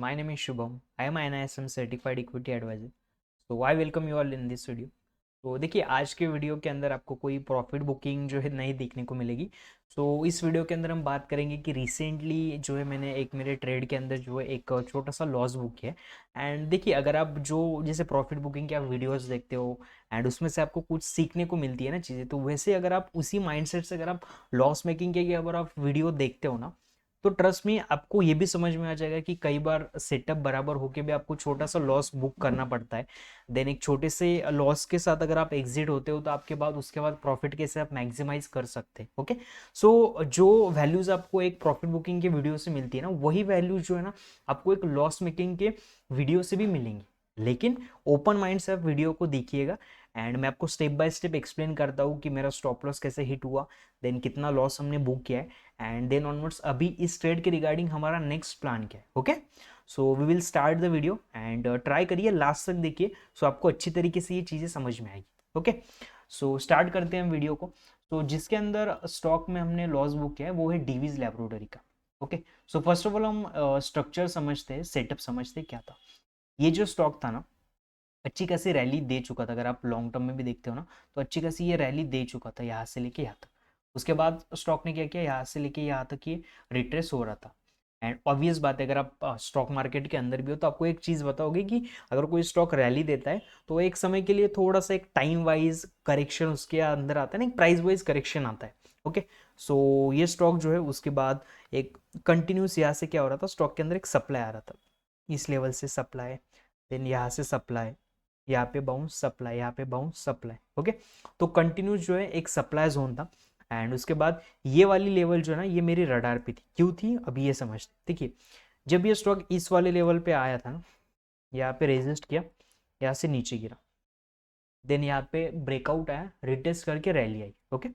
My name is Shubham. I am an ISM certified equity advisor. So I welcome you all in this video. तो देखिए आज के video के अंदर आपको कोई प्रॉफिट बुकिंग जो है नहीं देखने को मिलेगी। इस वीडियो के अंदर हम बात करेंगे कि रिसेंटली जो है मैंने एक मेरे ट्रेड के अंदर जो है एक छोटा सा लॉस बुक किया है। एंड देखिए अगर आप जो जैसे प्रॉफिट बुकिंग के आप वीडियोस देखते हो एंड उसमें से आपको कुछ सीखने को मिलती है ना चीज़ें, तो वैसे अगर आप उसी माइंडसेट से अगर आप लॉस मेकिंग के अगर आप वीडियो देखते हो ना, तो ट्रस्ट में आपको ये भी समझ में आ जाएगा कि कई बार सेटअप बराबर होके भी आपको छोटा सा लॉस बुक करना पड़ता है। देन एक छोटे से लॉस के साथ अगर आप एग्जिट होते हो तो आपके बाद उसके बाद प्रॉफिट कैसे आप मैक्सिमाइज कर सकते हैं। ओके, जो वैल्यूज आपको एक प्रॉफिट बुकिंग के वीडियो से मिलती है ना, वही वैल्यूज जो है ना आपको एक लॉस मेकिंग के वीडियो से भी मिलेंगी। लेकिन ओपन माइंड से आप वीडियो को देखिएगा एंड मैं आपको स्टेप बाय स्टेप एक्सप्लेन करता हूँ कि मेरा स्टॉप लॉस कैसे हिट हुआ, देन कितना लॉस हमने बुक किया है एंड देन ऑनवर्ड्स अभी इस ट्रेड के रिगार्डिंग हमारा नेक्स्ट प्लान क्या है। Okay, so we will start the video and try करिए, लास्ट तक देखिए, सो आपको अच्छी तरीके से ये चीज़ें समझ में आएगी। ओके, सो स्टार्ट करते हैं वीडियो को। तो जिसके अंदर स्टॉक में हमने लॉस बुक किया है वो है डीवीज लैबोरेटरी का। Okay, so first of all हम स्ट्रक्चर समझते हैं, सेटअप समझते हैं क्या था। ये जो स्टॉक था ना, अच्छी खासी रैली दे चुका था। अगर आप लॉन्ग टर्म में भी देखते हो ना, तो अच्छी खासी ये रैली दे चुका था यहाँ से लेके यहाँ तक। उसके बाद स्टॉक ने क्या किया, यहाँ से लेके यहाँ तक ये रिट्रेस हो रहा था। एंड ऑब्वियस बात है, अगर आप स्टॉक मार्केट के अंदर भी हो तो आपको एक चीज़ बताओगे कि अगर कोई स्टॉक रैली देता है तो एक समय के लिए थोड़ा सा एक टाइम वाइज करेक्शन उसके अंदर आता है ना, एक प्राइस वाइज करेक्शन आता है। ओके, सो ये स्टॉक जो है उसके बाद एक कंटिन्यूस यहाँ से क्या हो रहा था, स्टॉक के अंदर एक सप्लाई आ रहा था, इस लेवल से सप्लाई, देन यहाँ से सप्लाई, यहाँ पे बाउंस सप्लाई, यहाँ पे बाउंस सप्लाई। ओके, तो कंटिन्यूस जो है एक सप्लाई जोन था। एंड उसके बाद ये वाली लेवल जो है ना, ये मेरी रडार पे थी। क्यों थी अभी ये समझते। देखिए जब ये स्टॉक इस वाले लेवल पे आया था ना, यहाँ पे रेजिस्ट किया, यहाँ से नीचे गिरा, देन यहाँ पे ब्रेकआउट आया, रिटेस्ट करके रैली आई। ओके,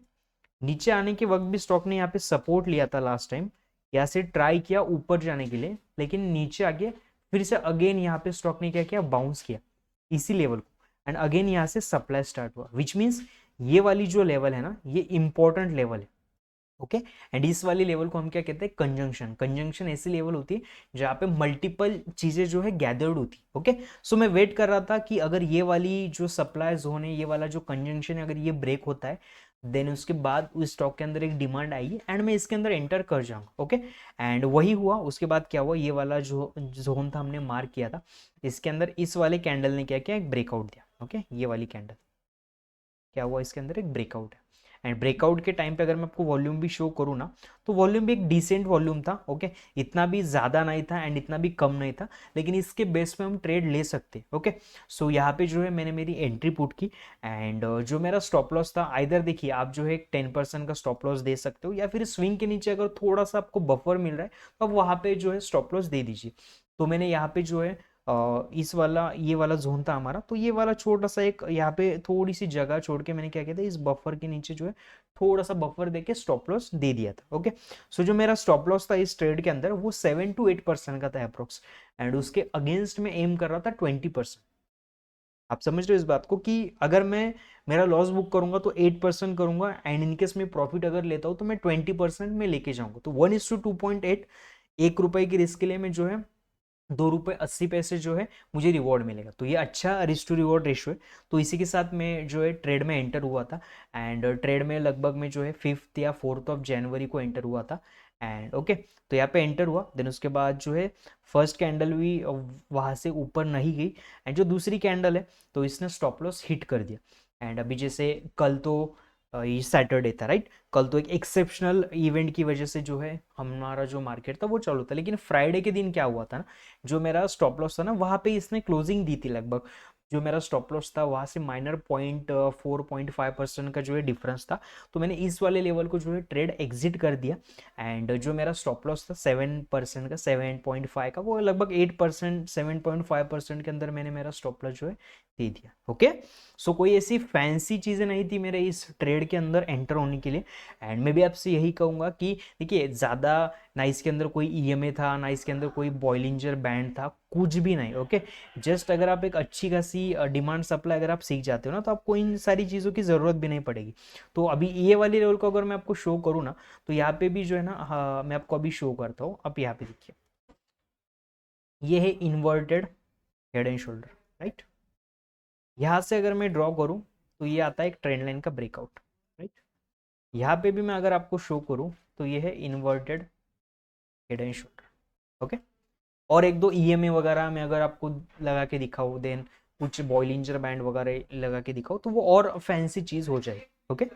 नीचे आने के वक्त भी स्टॉक ने यहाँ पे सपोर्ट लिया था लास्ट टाइम, यहाँ से ट्राई किया ऊपर जाने के लिए, लेकिन नीचे आगे फिर से अगेन यहाँ पे स्टॉक ने क्या किया, बाउंस किया इसी लेवल को एंड अगेन यहाँ से सप्लाई स्टार्ट हुआ, विच मीन्स ये वाली जो लेवल है ना, ये इंपॉर्टेंट लेवल है। ओके, एंड इस वाली लेवल को हम क्या कहते हैं, कंजंक्शन। कंजंक्शन ऐसी लेवल होती है जहाँ पे मल्टीपल चीजें जो है गैदर्ड होती। ओके, सो मैं वेट कर रहा था कि अगर ये वाली जो सप्लाई जोन है, ये वाला जो कंजंक्शन है, अगर ये ब्रेक होता है देन उसके बाद उस स्टॉक के अंदर एक डिमांड आएगी एंड मैं इसके अंदर एंटर कर जाऊंगा। ओके, एंड वही हुआ। उसके बाद क्या हुआ, ये वाला जो जोन था हमने मार्क किया था, इसके अंदर इस वाले कैंडल ने क्या किया, एक ब्रेकआउट दिया। ओके, ये वाली कैंडल क्या हुआ, इसके अंदर एक ब्रेकआउट है। एंड ब्रेकआउट के टाइम पे अगर मैं आपको वॉल्यूम भी शो करूँ ना, तो वॉल्यूम भी एक डिसेंट वॉल्यूम था। ओके, इतना भी ज़्यादा नहीं था एंड इतना भी कम नहीं था, लेकिन इसके बेस पे हम ट्रेड ले सकते। ओके, सो यहाँ पे जो है मैंने मेरी एंट्री पुट की एंड जो मेरा स्टॉप लॉस था, आइदर देखिए आप जो है 10% का स्टॉप लॉस दे सकते हो, या फिर स्विंग के नीचे अगर थोड़ा सा आपको बफर मिल रहा है तो आप वहाँ पे जो है स्टॉप लॉस दे दीजिए। तो मैंने यहाँ पे जो है इस वाला ये वाला जोन था हमारा, तो ये वाला छोटा सा एक यहाँ पे थोड़ी सी जगह छोड़ के मैंने क्या किया था, इस बफर के नीचे जो है थोड़ा सा बफर देके स्टॉप लॉस दे दिया था। ओके, सो जो मेरा स्टॉप लॉस था इस ट्रेड के अंदर वो 7 to 8% का था अप्रोक्स, एंड उसके अगेंस्ट में एम कर रहा था 20%। आप समझ रहे हो इस बात को कि अगर मैं मेरा लॉस बुक करूंगा तो 8% करूंगा एंड इनकेस में प्रॉफिट अगर लेता हूं तो मैं 20% में लेके जाऊंगा। तो 1:2.8, 1 रुपए की रिस्क के लिए मैं जो है 2 रुपये 80 पैसे जो है मुझे रिवॉर्ड मिलेगा। तो ये अच्छा रिस्क टू रिवॉर्ड रेशियो है। तो इसी के साथ मैं जो है ट्रेड में एंटर हुआ था एंड ट्रेड में लगभग में जो है 5th या 4th ऑफ जनवरी को एंटर हुआ था। एंड ओके, तो यहाँ पे एंटर हुआ, देन उसके बाद जो है फर्स्ट कैंडल भी वहाँ से ऊपर नहीं गई एंड जो दूसरी कैंडल है तो इसने स्टॉप लॉस हिट कर दिया। एंड अभी जैसे कल तो ये सैटरडे था राइट, कल तो एक एक्सेप्शनल इवेंट की वजह से जो है हमारा जो मार्केट था वो चालू था, लेकिन फ्राइडे के दिन क्या हुआ था ना, जो मेरा स्टॉप लॉस था ना वहाँ पे इसने क्लोजिंग दी थी लगभग। जो मेरा स्टॉप लॉस था वहाँ से माइनर 0.4-0.5% का जो है डिफरेंस था। तो मैंने इस वाले लेवल को जो है ट्रेड एग्जिट कर दिया एंड जो मेरा स्टॉप लॉस था 7% का, 7.5 का, वो लगभग 8%, 7.5% के अंदर मैंने मेरा स्टॉप लॉस जो है दे दिया। ओके, सो कोई ऐसी फैंसी चीज़ें नहीं थी मेरे इस ट्रेड के अंदर एंटर होने के लिए। एंड मैं भी आपसे यही कहूँगा कि देखिए ज़्यादा ना इसके अंदर कोई ईएमए था, ना इसके अंदर कोई बॉयलिंजर बैंड था, कुछ भी नहीं। ओके, जस्ट अगर आप एक अच्छी खासी डिमांड सप्लाई अगर आप सीख जाते हो ना, तो आपको इन सारी चीज़ों की ज़रूरत भी नहीं पड़ेगी। तो अभी ये वाली लेवल को अगर मैं आपको शो करूँ ना, तो यहाँ पे भी जो है ना, हाँ, मैं आपको अभी शो करता हूँ, आप यहाँ पे देखिए। ये है inverted head and shoulder, right. यहाँ से अगर मैं ड्रॉ करूँ तो ये आता है एक ट्रेंड लाइन का ब्रेकआउट, राइट। यहाँ पे भी मैं अगर आपको शो करूँ तो ये है inverted head and shoulder, okay. और एक दो ईएमए वगैरह में अगर आपको लगा के दिखाओ, देन कुछ बॉयलिंजर बैंड वगैरह लगा के दिखाओ तो वो और फैंसी चीज हो जाए, ओके।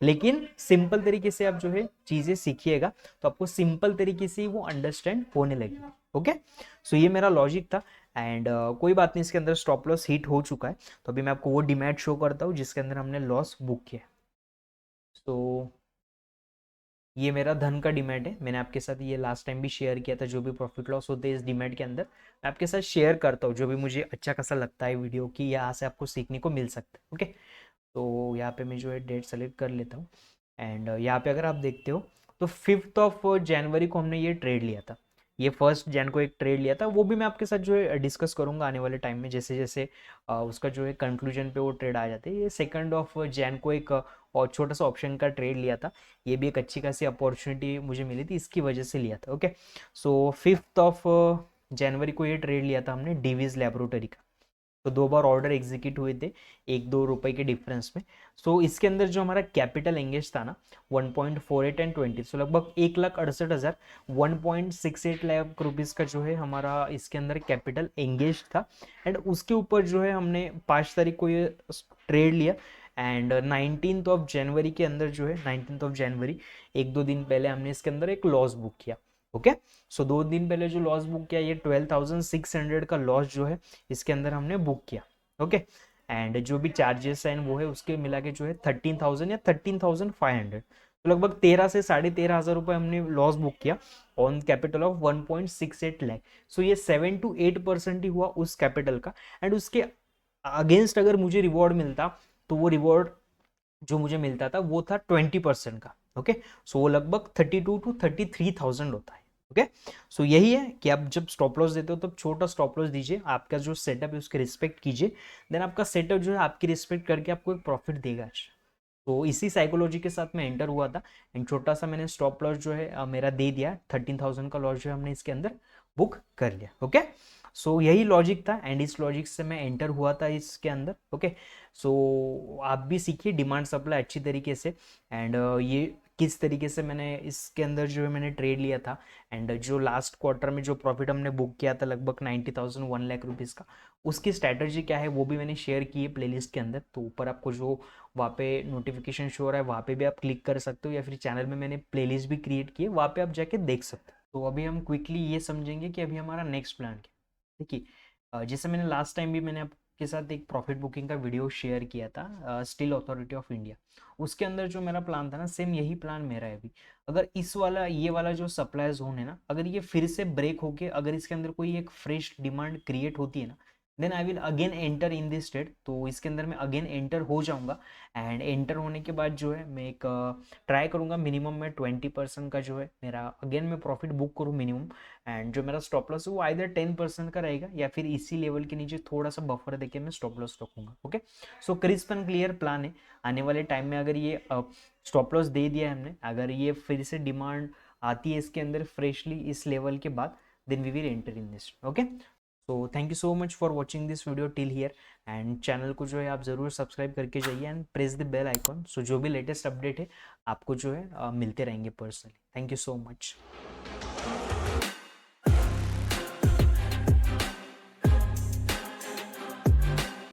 लेकिन सिंपल तरीके से आप जो है चीजें सीखिएगा तो आपको सिंपल तरीके से वो अंडरस्टैंड होने लगेगी, ओके। सो ये मेरा लॉजिक था। एंड कोई बात नहीं, इसके अंदर स्टॉप लॉस हिट हो चुका है, तो अभी मैं आपको वो डीमैट शो करता हूँ जिसके अंदर हमने लॉस बुक किया। तो ये मेरा धन का डिमेट है। मैंने आपके साथ ये लास्ट टाइम भी शेयर किया था, जो भी प्रॉफिट लॉस होते हैं इस डिमेट के अंदर मैं आपके साथ शेयर करता हूँ, जो भी मुझे अच्छा खासा लगता है वीडियो की, यहाँ से आपको सीखने को मिल सकता है, ओके। तो यहाँ पे मैं जो है डेट सेलेक्ट कर लेता हूँ। एंड यहाँ पे अगर आप देखते हो तो 5 जनवरी को हमने ये ट्रेड लिया था। ये 1 जन को एक ट्रेड लिया था, वो भी मैं आपके साथ जो है डिस्कस करूंगा आने वाले टाइम में, जैसे जैसे उसका जो है कंक्लूजन पे वो ट्रेड आ जाते हैं। ये 2 जन को एक और छोटा सा ऑप्शन का ट्रेड लिया था। ये भी एक अच्छी खासी अपॉर्चुनिटी मुझे मिली थी, इसकी वजह से लिया था, ओके। सो 5 जनवरी को ये ट्रेड लिया था हमने डिवीज लेबोरेटरी का। तो 2 बार ऑर्डर एग्जीक्यूट हुए थे 1-2 रुपए के डिफरेंस में। सो इसके अंदर जो हमारा कैपिटल एंगेज था ना 1.48 एंड 20, सो लगभग 1,68,000, 1.68 लाख रुपीज का जो है हमारा इसके अंदर कैपिटल एंगेज था। एंड उसके ऊपर जो है हमने 5 तारीख को ये ट्रेड लिया। एंड 19 जनवरी के अंदर जो है 19 जनवरी, 1-2 दिन पहले हमने इसके अंदर एक लॉस बुक किया, ओके। सो 2 दिन पहले जो लॉस बुक किया, ये 12,600 का लॉस जो है इसके अंदर हमने बुक किया, ओके। एंड जो भी चार्जेस हैं वो है उसके मिला के जो है 13,000 या 13,500, तो लगभग 13 से 13,500 रुपए हमने लॉस बुक किया ऑन कैपिटल ऑफ 1.68 लाख। सो ये 7 to 8% ही हुआ उस कैपिटल का। एंड उसके अगेंस्ट अगर मुझे रिवॉर्ड मिलता तो वो रिवॉर्ड जो मुझे मिलता था वो था 20% का, ओके। सो वो लगभग 32 to 33,000 होता है, ओके। सो यही है कि आप जब स्टॉप लॉस देते हो तब छोटा स्टॉप लॉस दीजिए, आपका जो सेटअप है उसके रिस्पेक्ट कीजिए, देन आपका सेटअप जो है आपकी रिस्पेक्ट करके आपको एक प्रॉफिट देगा। तो इसी साइकोलॉजी के साथ मैं एंटर हुआ था। एंड छोटा सा मैंने स्टॉप लॉस जो है मेरा दे दिया, 13,000 का लॉस जो है हमने इसके अंदर बुक कर लिया, ओके। सो यही लॉजिक था एंड इस लॉजिक से मैं एंटर हुआ था इसके अंदर, ओके। सो आप भी सीखिए डिमांड सप्लाई अच्छी तरीके से। एंड ये किस तरीके से मैंने इसके अंदर जो है मैंने ट्रेड लिया था। एंड जो लास्ट क्वार्टर में जो प्रॉफिट हमने बुक किया था लगभग 90,000, 1 लाख रुपीज़ का, उसकी स्ट्रैटेजी क्या है वो भी मैंने शेयर की है प्लेलिस्ट के अंदर। तो ऊपर आपको जो वहाँ पे नोटिफिकेशन शो हो रहा है वहाँ पे भी आप क्लिक कर सकते हो, या फिर चैनल में मैंने प्लेलिस्ट भी क्रिएट की है, वहाँ पे आप जाके देख सकते हो। तो अभी हम क्विकली ये समझेंगे कि अभी हमारा नेक्स्ट प्लान क्या है। देखिए जैसे मैंने लास्ट टाइम भी मैंने आपके साथ एक प्रॉफिट बुकिंग का वीडियो शेयर किया था स्टील अथॉरिटी ऑफ इंडिया, उसके अंदर जो मेरा प्लान था ना सेम यही प्लान मेरा है अभी। अगर इस वाला ये वाला जो सप्लाई जोन है ना, अगर ये फिर से ब्रेक होके अगर इसके अंदर कोई एक फ्रेश डिमांड क्रिएट होती है ना, then I will again enter in this trade. तो इसके अंदर मैं अगेन एंटर हो जाऊंगा। एंड एंटर होने के बाद जो है मैं एक ट्राई करूंगा मिनिमम में 20% का जो है मेरा अगेन मैं प्रॉफिट बुक करूँ मिनिमम। एंड जो मेरा स्टॉप लॉस है वो आइदर 10% का रहेगा या फिर इसी लेवल के नीचे थोड़ा सा बफर देके मैं स्टॉप लॉस रखूंगा, okay. So crisp and clear plan है। आने वाले टाइम में अगर ये स्टॉप लॉस दे दिया है हमने, अगर ये फिर से डिमांड आती है इसके अंदर फ्रेशली इस लेवल के बाद, then we will enter in this, okay. So thank you so much for watching this video till here. And channel को जो है आप ज़रूर सब्सक्राइब करके जाइए and press the bell icon, so जो भी लेटेस्ट अपडेट है आपको जो है मिलते रहेंगे personally. Thank you so much.